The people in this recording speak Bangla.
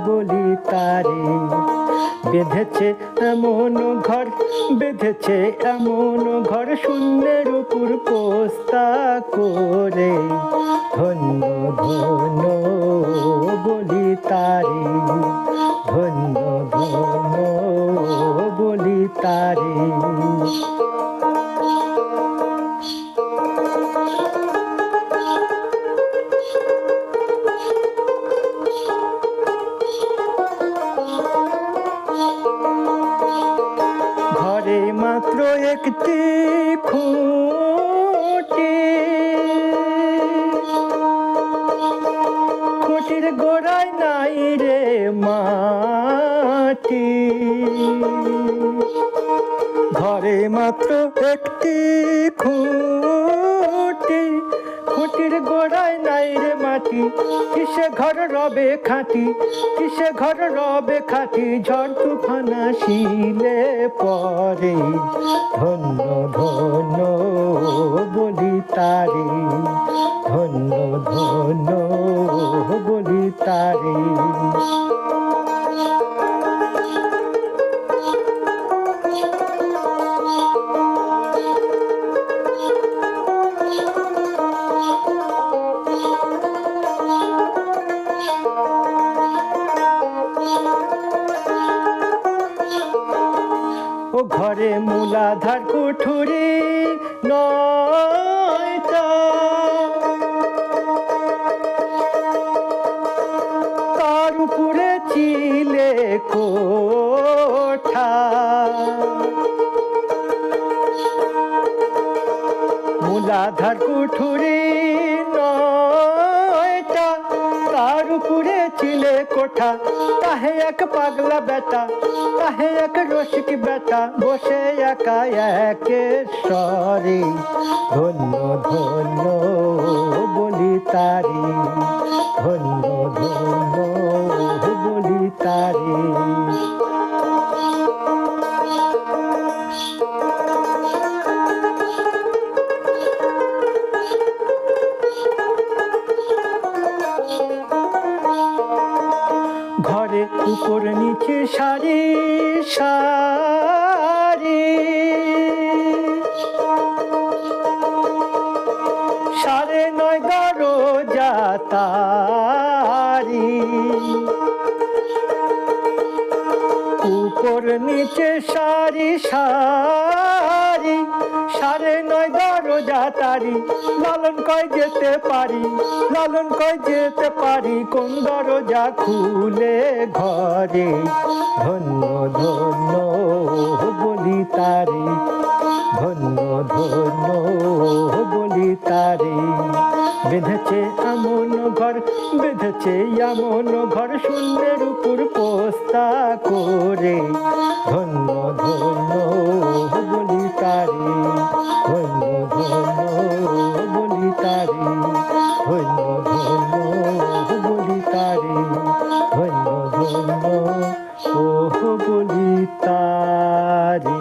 বলি তারে। বেঁধেছে এমন ঘর, বেঁধেছে এমন ঘর, শূন্যের উপর পোস্তা করে। ধন্য ধন্য বলি তারে, ধন্য ধন্য বলি তারে। ঘরে মাত্র একটি খুঁটি, খুঁটির গোড়ায় নাই রে মাটি। ঘরে মাত্র একটি খুঁটি, খুঁটির গোড়ায় নাই রে মাটি। কিসে ঘর রবে খাঁটি, কিসে ঘর রবে খাঁটি, ঝড় তুফান আসিলে পরে। ধন্য ধন্য বলি তারে, ধন্য ধন্য বলি তারে। ও ঘরে মূলাধার কুঠুরি নয়টা, তার উপরে চিলে কোঠা। মূলাধার কুঠুরি নয়টা, তার উপরে চিলে কোঠা। তাহে এক পাগলা বেটা, তাহে এক রসিক বেটা, বসে একা একেশ্বরে। ধন্য ধন্য বলি তারে, ধন্য ধন্য বলি তারে। ঘরে উপর নিচে সারি সারি, সাড়ে নয় দরজা তারি। উপর নিচে সারি সারি, সাড়ে নয় দরজা তারি। লালন কয় যেতে পারি, লালন কয় যেতে পারি, কোন দরজা খুলে ঘরে। ধন্য ধন্য বলি তারে, ধন্য ধন্য বলি তারে। বেঁধেছে এমন ঘর, বেঁধেছে এমন ঘর, শূন্যের উপর পোস্তা করে। ধন্য ধন্য বলি তারে, ধন্য ধন্য বলি তারে, ধন্য ধন্য বলি তারে, ধন্য ধন্য বলি তারে।